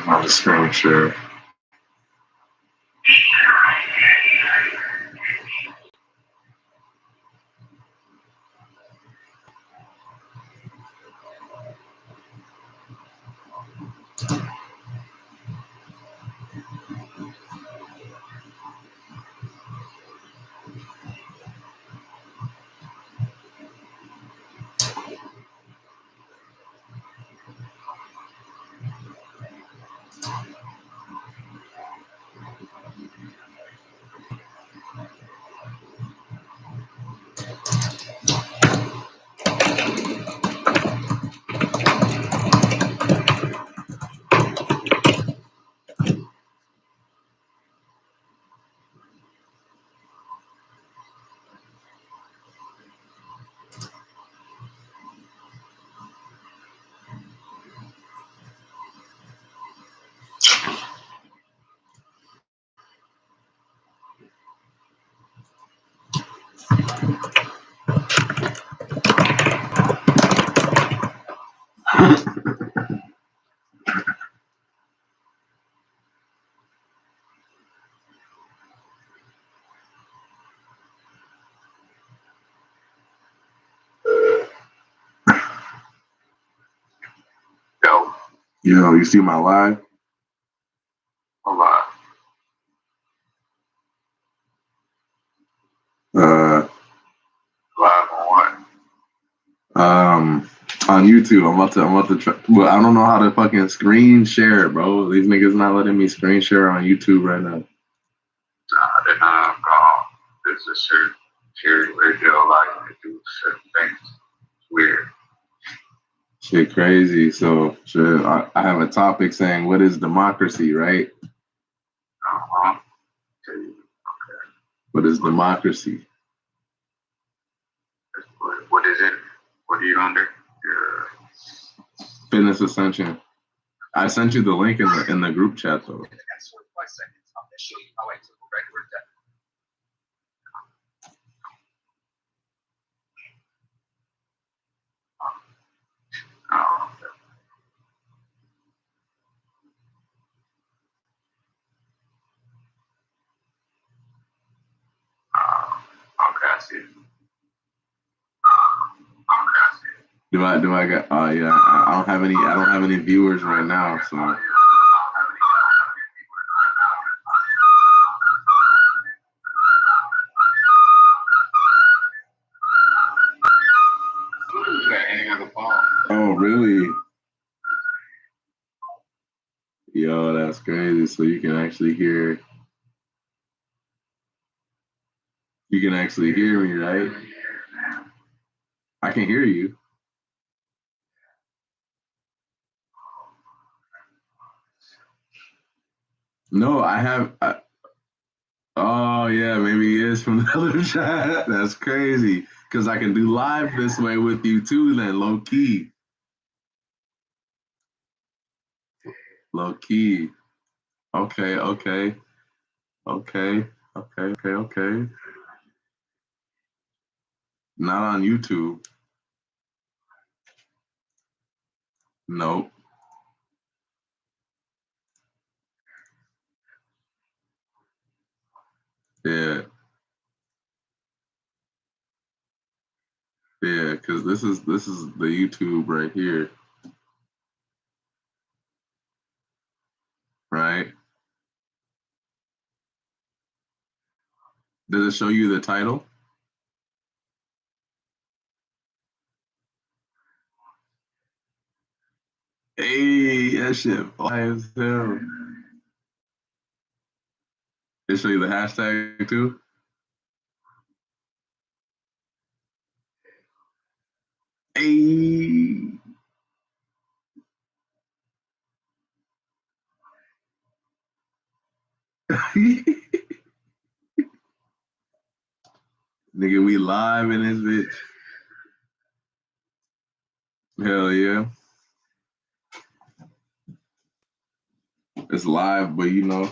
My screen share. Yo, you see my live? Live. Uh, Live on what? on YouTube. I'm about to try. Well, I don't know how to fucking screen share, bro. These niggas not letting me screen share on YouTube right now. They're not There's a certain period where they'll allow you to do certain things. Weird. Shit, crazy. So, I have a topic saying, "What is democracy?" Right? Uh-huh. What is democracy? What is it? What are you under? Your Fitness Ascension. I sent you the link in the group chat though. oh, okay, I see. Do I got? Oh yeah, I don't have any viewers right now, so. Oh really? Yo, that's crazy. So you can actually hear. You can actually hear me, right? I can hear you. No, I have. Oh yeah, maybe he is from the other chat. That's crazy. Because I can do live this way with you too. Then low key. Low key. Okay. Okay. Okay. Okay. Okay. Okay. Not on YouTube. Nope. Yeah. Yeah. Because this is the YouTube right here. Right. Does it show you the title? Hey, that shit fly as hell. It show you the hashtag too. Hey. Nigga, we live in this bitch. Hell yeah. It's live, but you know.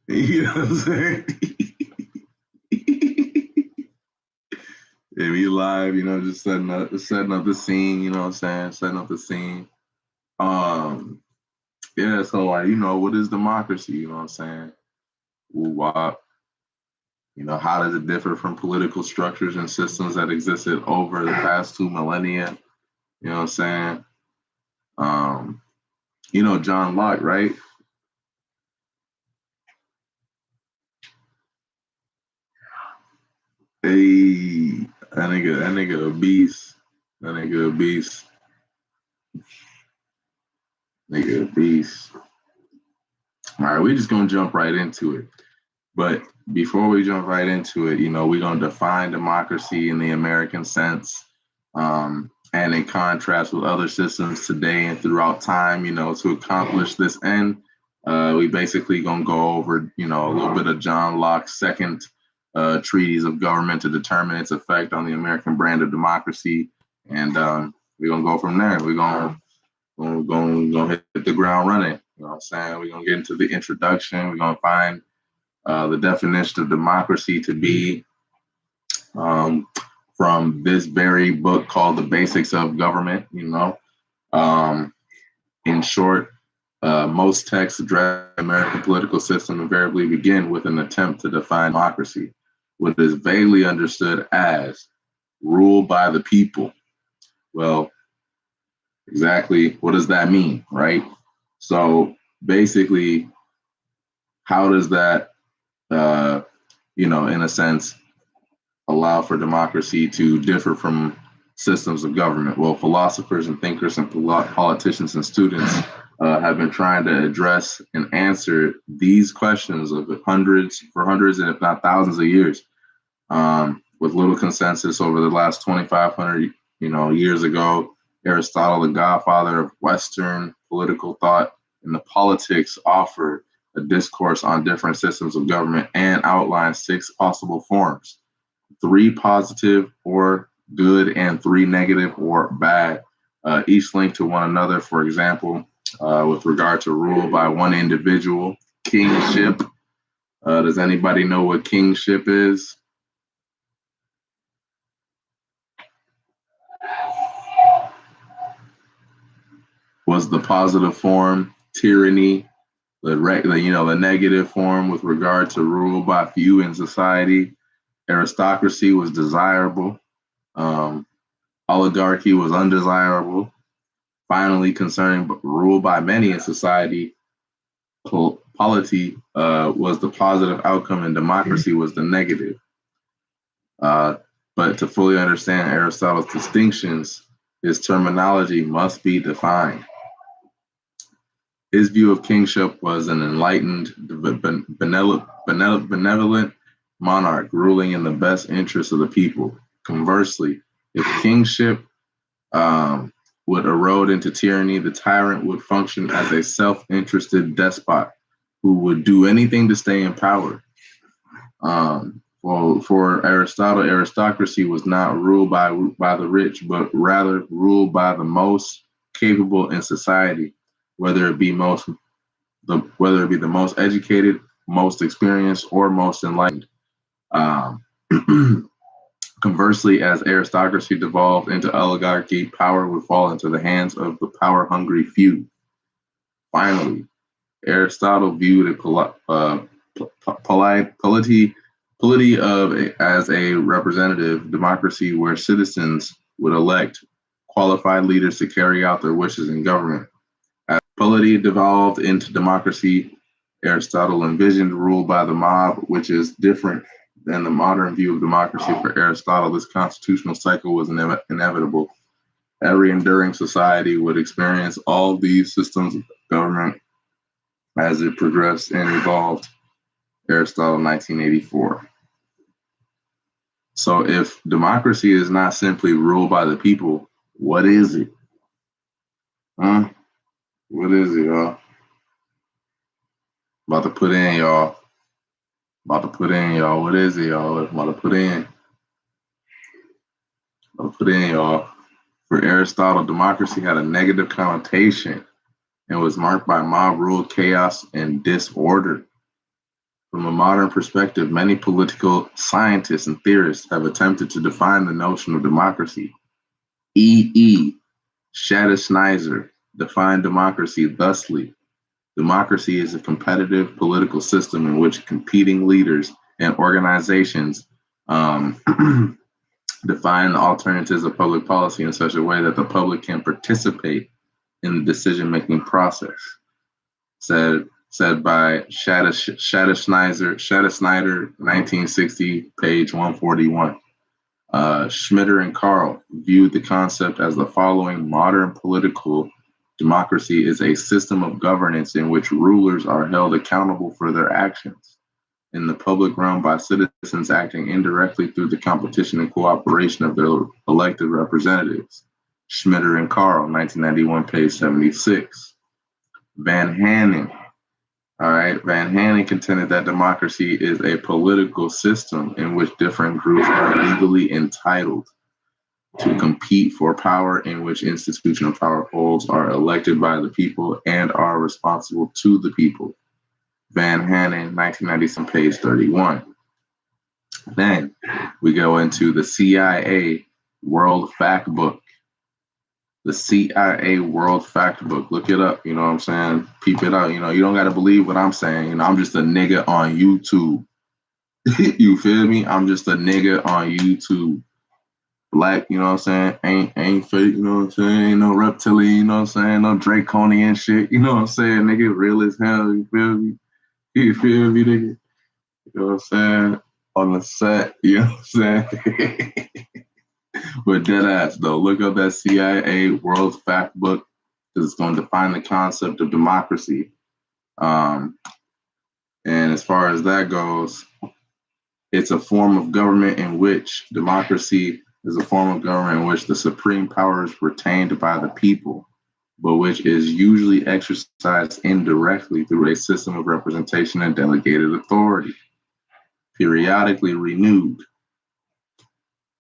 You know what I'm saying? If you live, you know, just setting up the scene, you know what I'm saying? Setting up the scene. Yeah, so like, you know, what is democracy? You know what I'm saying? Woo-wop. You know, how does it differ from political structures and systems that existed over the past 2 millennia? You know what I'm saying? Um, you know, John Locke, right? Hey, that nigga a beast. That nigga a beast. Nigga a beast. All right, we're just gonna jump right into it. But before we jump right into it, you know, we're gonna define democracy in the American sense, and in contrast with other systems today and throughout time. You know, to accomplish this end, we basically gonna go over, you know, a little bit of John Locke's second treatise of government to determine its effect on the American brand of democracy, and we're gonna go from there. We're gonna hit the ground running. You know what I'm saying? We're gonna get into the introduction. We're gonna find the definition of democracy to be from this very book called The Basics of Government. You know, in short, most texts address the American political system invariably begin with an attempt to define democracy, what is vaguely understood as rule by the people. Well, exactly what does that mean, right? So basically, how does that, you know, in a sense, allow for democracy to differ from systems of government? Well, philosophers and thinkers and politicians and students have been trying to address and answer these questions for hundreds and if not thousands of years, with little consensus over the last 2,500 years ago. Aristotle, the godfather of Western political thought, and the Politics offered a discourse on different systems of government and outlined 6 possible forms: 3 positive or good and 3 negative or bad, each linked to one another. For example, with regard to rule by one individual, kingship. Does anybody know what kingship is? Was the positive form tyranny, the negative form with regard to rule by few in society. Aristocracy was desirable. Oligarchy was undesirable. Finally, concerning rule by many in society, polity was the positive outcome and democracy was the negative. But to fully understand Aristotle's distinctions, his terminology must be defined. His view of kingship was an enlightened, benevolent monarch ruling in the best interests of the people. Conversely, if kingship would erode into tyranny, the tyrant would function as a self-interested despot who would do anything to stay in power. For Aristotle, aristocracy was not ruled by the rich, but rather ruled by the most capable in society, whether it be the most educated, most experienced, or most enlightened. Conversely, as aristocracy devolved into oligarchy, power would fall into the hands of the power-hungry few. Finally, Aristotle viewed polity as a representative democracy where citizens would elect qualified leaders to carry out their wishes in government. As polity devolved into democracy, Aristotle envisioned rule by the mob, which is different than the modern view of democracy. For Aristotle, this constitutional cycle was inevitable. Every enduring society would experience all these systems of government as it progressed and evolved. Aristotle, 1984. So if democracy is not simply ruled by the people, what is it? What is it, y'all? About to put in, y'all. What is it, y'all? About to put in, y'all. For Aristotle, democracy had a negative connotation and was marked by mob rule, chaos, and disorder. From a modern perspective, many political scientists and theorists have attempted to define the notion of democracy. E. Schadenschneiser defined democracy thusly: democracy is a competitive political system in which competing leaders and organizations define the alternatives of public policy in such a way that the public can participate in the decision-making process. Said by Schadenschneider, 1960, page 141. Schmitter and Karl viewed the concept as the following: modern political democracy is a system of governance in which rulers are held accountable for their actions in the public realm by citizens acting indirectly through the competition and cooperation of their elected representatives. Schmitter and Karl, 1991, page 76. Van Hanen. All right, Van Hanen contended that democracy is a political system in which different groups are legally entitled to compete for power, in which institutional power holds are elected by the people and are responsible to the people. Van Hanen, 1997, page 31. Then we go into the CIA World Fact Book. The CIA World Fact Book. Look it up. You know what I'm saying? Peep it out. You know, you don't got to believe what I'm saying. You know, I'm just a nigga on YouTube. You feel me? I'm just a nigga on YouTube. Black, you know what I'm saying? Ain't fake, you know what I'm saying? Ain't no reptilian, you know what I'm saying? No draconian shit. You know what I'm saying? Nigga, real as hell. You feel me? You feel me, nigga? You know what I'm saying? On the set, you know what I'm saying? But dead ass though, look up that CIA World Fact Book because it's going to define the concept of democracy. And as far as that goes, it's a form of government in which democracy is a form of government in which the supreme power is retained by the people. but which is usually exercised indirectly through a system of representation and delegated authority, periodically renewed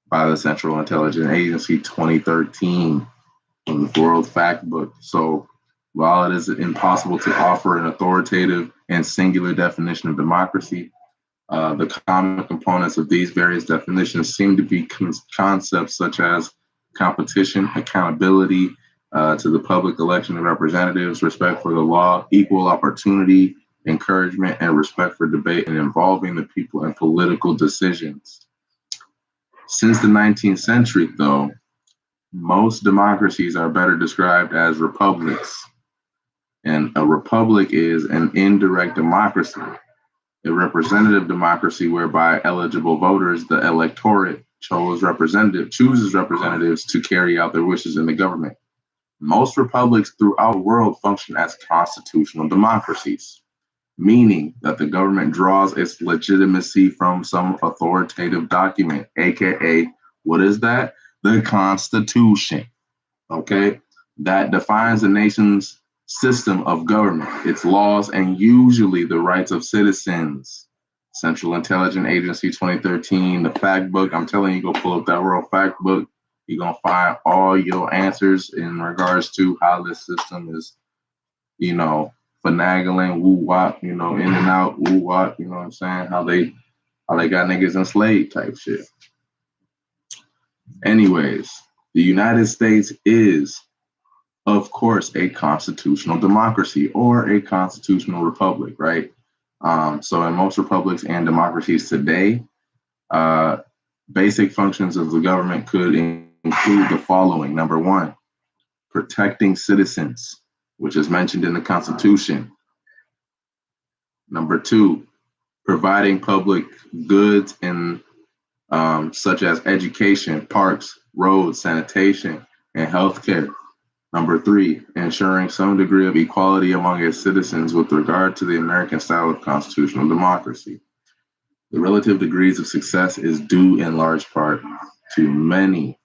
by the Central Intelligence Agency 2013 in the World Factbook. So while it is impossible to offer an authoritative and singular definition of democracy, the common components of these various definitions seem to be concepts such as competition, accountability to the public election of representatives, respect for the law, equal opportunity, encouragement, and respect for debate and involving the people in political decisions. Since the 19th century, though, most democracies are better described as republics. And a republic is an indirect democracy, a representative democracy whereby eligible voters, the electorate, chooses representatives to carry out their wishes in the government. Most republics throughout the world function as constitutional democracies, meaning that the government draws its legitimacy from some authoritative document, aka, what is that? The Constitution, okay? That defines the nation's system of government, its laws, and usually the rights of citizens. Central Intelligence Agency 2013, the fact book. I'm telling you, go pull up that World Fact Book. You're going to find all your answers in regards to how this system is, finagling, woo-wop, in and out, woo-wop, you know what I'm saying? How they got niggas enslaved type shit. Anyways, the United States is, of course, a constitutional democracy or a constitutional republic, right? So in most republics and democracies today, basic functions of the government could include the following. Number one, protecting citizens, which is mentioned in the Constitution. Number two, providing public goods in such as education, parks, roads, sanitation, and healthcare. Number three, ensuring some degree of equality among its citizens with regard to the American style of constitutional democracy. The relative degrees of success is due in large part to many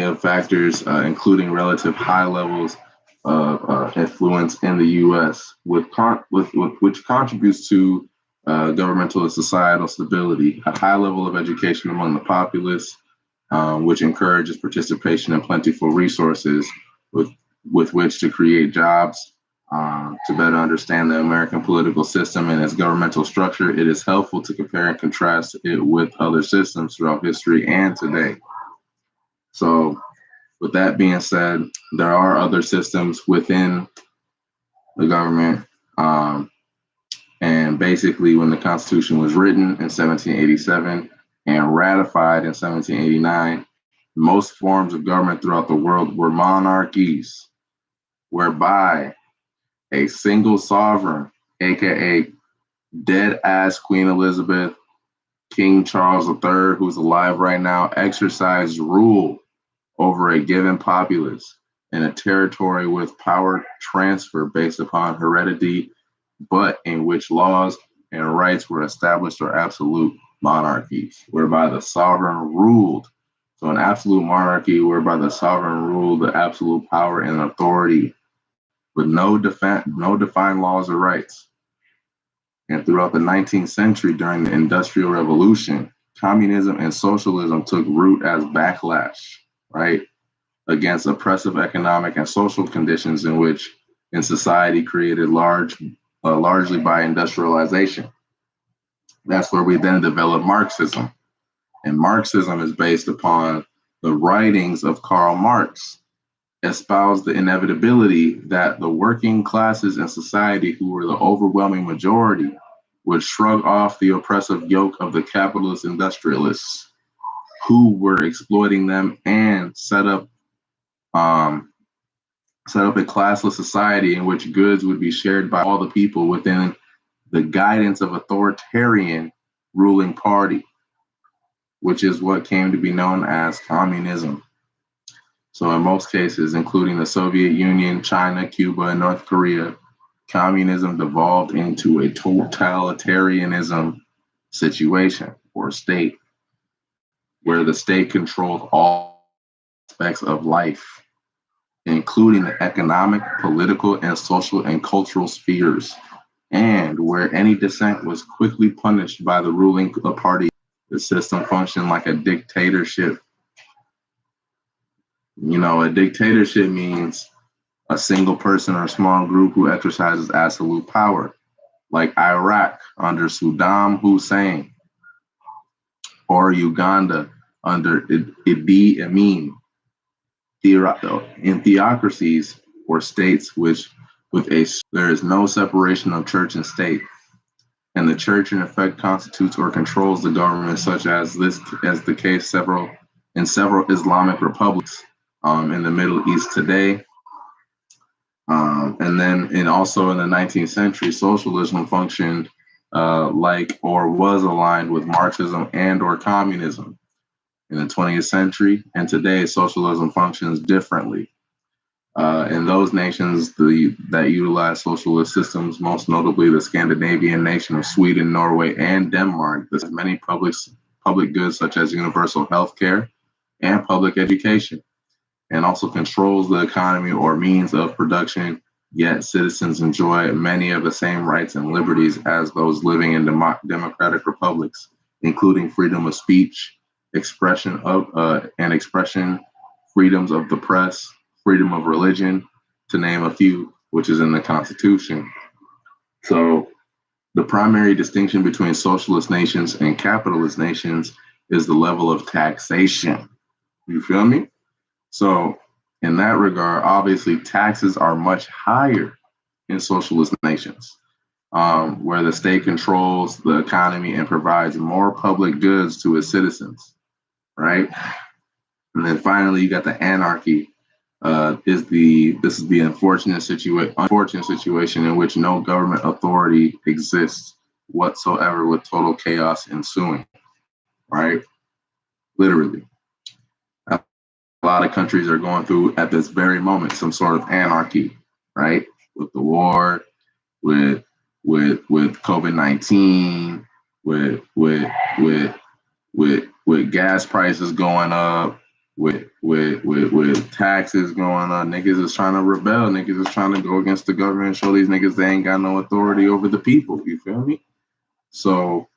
of factors, including relative high levels of influence in the U.S., which contributes to governmental and societal stability, a high level of education among the populace, which encourages participation in plentiful resources with which to create jobs. To better understand the American political system and its governmental structure, it is helpful to compare and contrast it with other systems throughout history and today. So, with that being said, there are other systems within the government. And basically, when the Constitution was written in 1787 and ratified in 1789, most forms of government throughout the world were monarchies, whereby a single sovereign, aka dead ass Queen Elizabeth, King Charles III, who's alive right now, exercised rule over a given populace in a territory with power transfer based upon heredity, but in which laws and rights were established or absolute monarchies, whereby the sovereign ruled. So an absolute monarchy whereby the sovereign ruled the absolute power and authority with no defined laws or rights. And throughout the 19th century, during the Industrial Revolution, communism and socialism took root as backlash, right, against oppressive economic and social conditions in society created largely by industrialization. That's where we then developed Marxism. And Marxism is based upon the writings of Karl Marx, espoused the inevitability that the working classes in society, who were the overwhelming majority, would shrug off the oppressive yoke of the capitalist industrialists who were exploiting them and set up a classless society in which goods would be shared by all the people within the guidance of authoritarian ruling party, which is what came to be known as communism. So in most cases, including the Soviet Union, China, Cuba, and North Korea, communism devolved into a totalitarianism situation or state where the state controls all aspects of life, including the economic, political, and social and cultural spheres, and where any dissent was quickly punished by the ruling party. The system functioned like a dictatorship. You know, a dictatorship means a single person or small group who exercises absolute power, like Iraq under Saddam Hussein, or Uganda under Idi Amin. In theocracies or states there is no separation of church and state, and the church in effect constitutes or controls the government, such as the case in several Islamic republics in the Middle East today. And also in the 19th century, socialism functioned like or was aligned with Marxism and or communism. In the 20th century and today, socialism functions differently. In those nations that utilize socialist systems, most notably the Scandinavian nation of Sweden, Norway, and Denmark, there's many public goods such as universal health care and public education, and also controls the economy or means of production, yet citizens enjoy many of the same rights and liberties as those living in democratic republics, including freedom of speech, expression, freedoms of the press, freedom of religion, to name a few, which is in the Constitution. So the primary distinction between socialist nations and capitalist nations is the level of taxation. You feel me? So in that regard, obviously taxes are much higher in socialist nations, where the state controls the economy and provides more public goods to its citizens, right? And then finally, you got the anarchy. This is the unfortunate situation in which no government authority exists whatsoever, with total chaos ensuing, right? Literally. A lot of countries are going through at this very moment some sort of anarchy, right? With the war, with COVID-19, with gas prices going up, with taxes going up. Niggas is trying to rebel. Niggas is trying to go against the government and show these niggas they ain't got no authority over the people. You feel me? So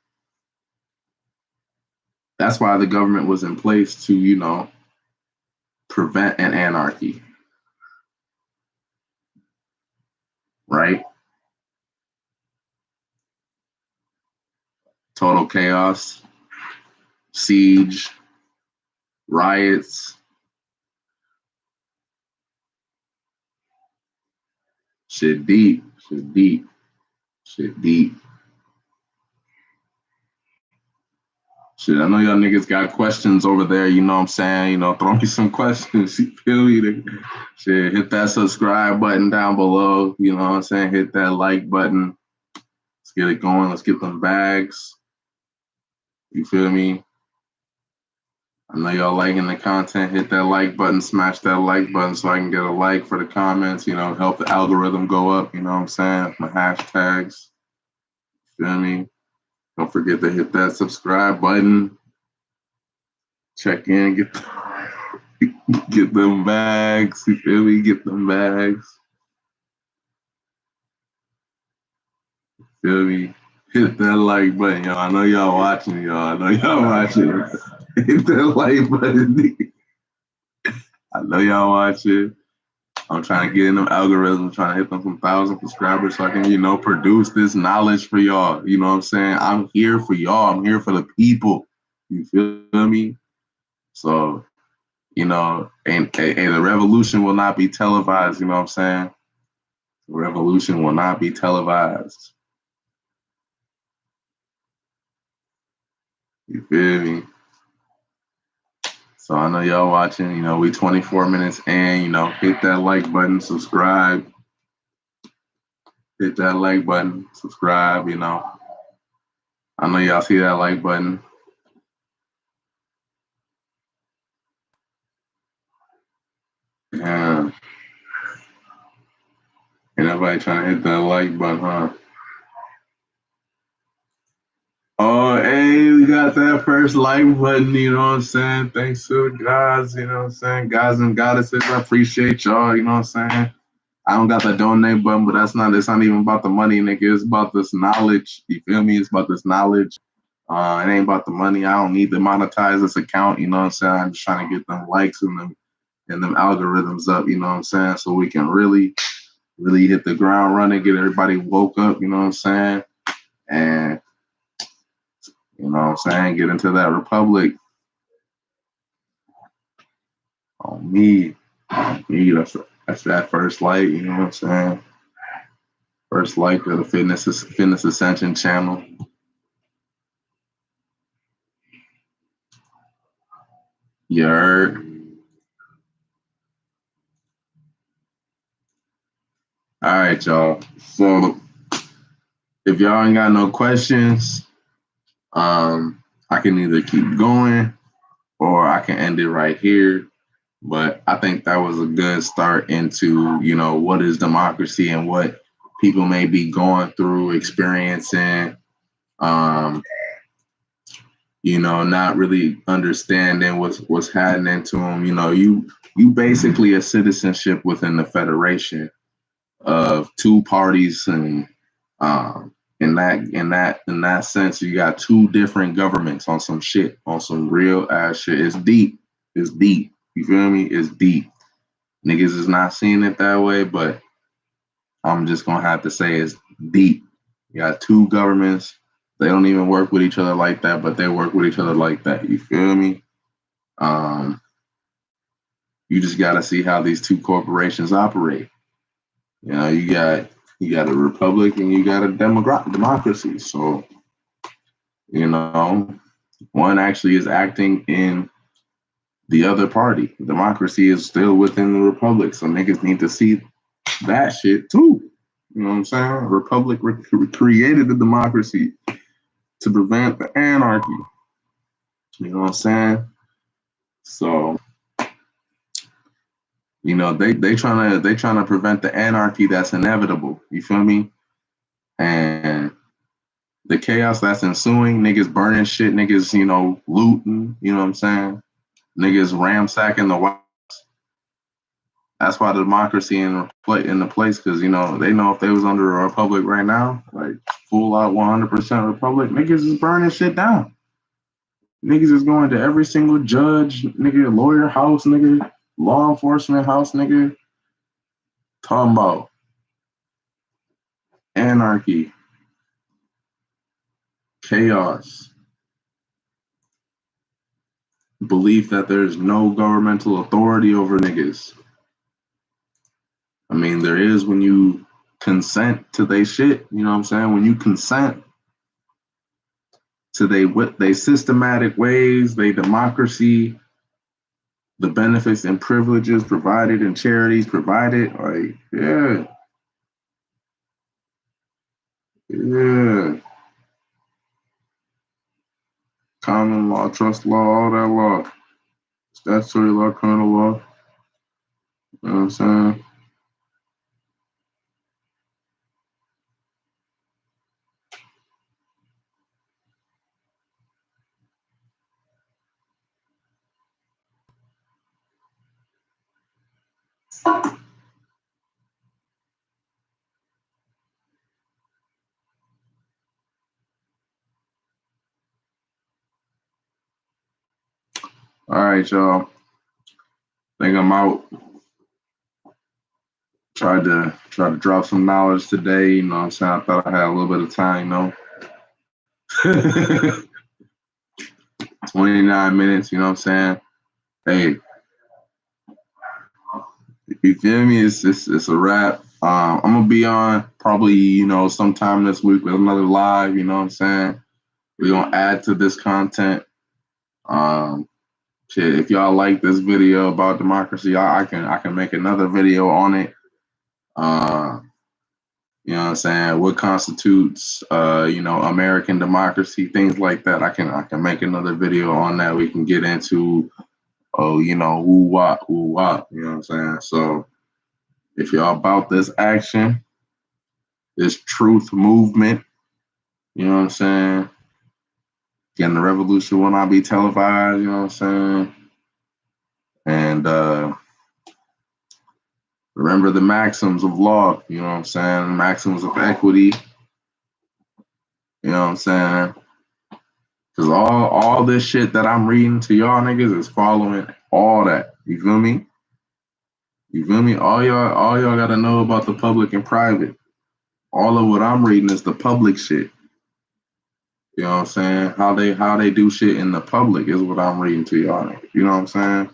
that's why the government was in place to, you know, prevent an anarchy. Right? Total chaos, siege, riots. Shit deep. Shit, I know y'all niggas got questions over there, you know what I'm saying? You know, throw me some questions. You feel me? Shit, hit that subscribe button down below. You know what I'm saying? Hit that like button. Let's get it going. Let's get them bags. You feel me? I know y'all liking the content. Hit that like button, smash that like button so I can get a like for the comments, you know, help the algorithm go up, you know what I'm saying? My hashtags. You feel me? Don't forget to hit that subscribe button. Check in, get them bags. You feel me? Get them bags. You feel me? Hit that like button, y'all. I know y'all watching, y'all. Hit that like button. I know y'all watching. I'm trying to get in them algorithms, trying to hit them from 1,000 subscribers so I can, you know, produce this knowledge for y'all. You know what I'm saying? I'm here for y'all. I'm here for the people. You feel me? So, you know, and the revolution will not be televised. You know what I'm saying? The revolution will not be televised. You feel me? So I know y'all watching, you know, we 24 minutes in, you know, hit that like button, subscribe. Hit that like button, subscribe, you know. I know y'all see that like button. Yeah. Ain't nobody trying to hit that like button, huh? Oh, hey. got that first like button, you know what I'm saying? Thanks to the gods, you know what I'm saying? Gods and goddesses, I appreciate y'all, you know what I'm saying? I don't got the donate button, but it's not even about the money, nigga. It's about this knowledge. You feel me? It's about this knowledge. It ain't about the money. I don't need to monetize this account, you know what I'm saying? I'm just trying to get them likes and them algorithms up, you know what I'm saying? So we can really hit the ground running, get everybody woke up, you know what I'm saying? And you know what I'm saying, get into that republic on me. That's that first light, you know what I'm saying? First light of the Fitness Ascension channel. You heard? All right, y'all. So if y'all ain't got no questions, I can either keep going or I can end it right here. But I think that was a good start into, you know, what is democracy and what people may be going through, experiencing, you know, not really understanding what's happening to them. You know, you basically a citizenship within the federation of two parties, and in that sense, you got two different governments on some shit, on some real ass shit. It's deep. It's deep. You feel me? It's deep. Niggas is not seeing it that way, but I'm just gonna have to say it's deep. You got two governments. They don't even work with each other like that, but they work with each other like that. You feel me? You just gotta see how these two corporations operate. You know, you got a republic and you got a democracy. So, you know, one actually is acting in the other party. Democracy is still within the republic. So niggas need to see that shit too. You know what I'm saying? Republic created the democracy to prevent the anarchy. You know what I'm saying? So, you know, they trying to prevent the anarchy that's inevitable. You feel me? And the chaos that's ensuing, niggas burning shit, niggas, you know, looting, you know what I'm saying? Niggas ransacking the White House. That's why the democracy in the place, because, you know, they know if they was under a republic right now, like full out 100% republic, niggas is burning shit down. Niggas is going to every single judge, nigga, lawyer house, nigga, law enforcement house, nigga, talking about anarchy, chaos, belief that there's no governmental authority over niggas. I mean, there is when you consent to they shit, you know what I'm saying? When you consent to they systematic ways, they democracy, the benefits and privileges provided and charities provided, like, yeah. Common law, trust law, all that law. Statutory law, criminal law. You know what I'm saying? All right, y'all. I think I'm out. Tried to drop some knowledge today. You know what I'm saying? I thought I had a little bit of time, you know. 29 minutes, you know what I'm saying? Hey, you feel me? It's a wrap. I'm gonna be on probably, you know, sometime this week with another live, you know what I'm saying? We're gonna add to this content. Shit, if y'all like this video about democracy, I can make another video on it. You know what I'm saying? What constitutes you know, American democracy, things like that. I can make another video on that. We can get into you know, who what, you know what I'm saying? So if y'all about this action, this truth movement, you know what I'm saying? Again, the revolution will not be televised, you know what I'm saying? And remember the maxims of law, you know what I'm saying? Maxims of equity, you know what I'm saying? Because all this shit that I'm reading to y'all niggas is following all that. You feel me? You feel me? All y'all gotta know about the public and private. All of what I'm reading is the public shit. You know what I'm saying? How they do shit in the public is what I'm reading to y'all niggas. You know what I'm saying?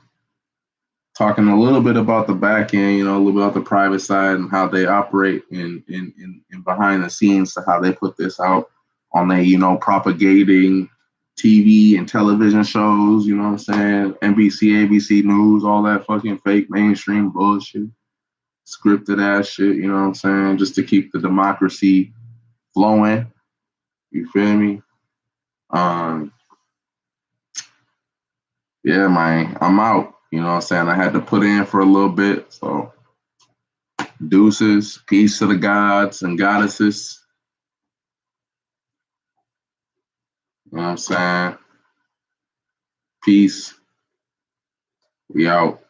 Talking a little bit about the back end, you know, a little bit about the private side and how they operate in behind the scenes to how they put this out on their, you know, propagating TV and television shows, you know what I'm saying? NBC, ABC News, all that fucking fake mainstream bullshit, scripted ass shit, you know what I'm saying? Just to keep the democracy flowing. You feel me? Yeah, man, I'm out. You know what I'm saying? I had to put in for a little bit. So deuces, peace to the gods and goddesses. You know what I'm saying? Peace. We out.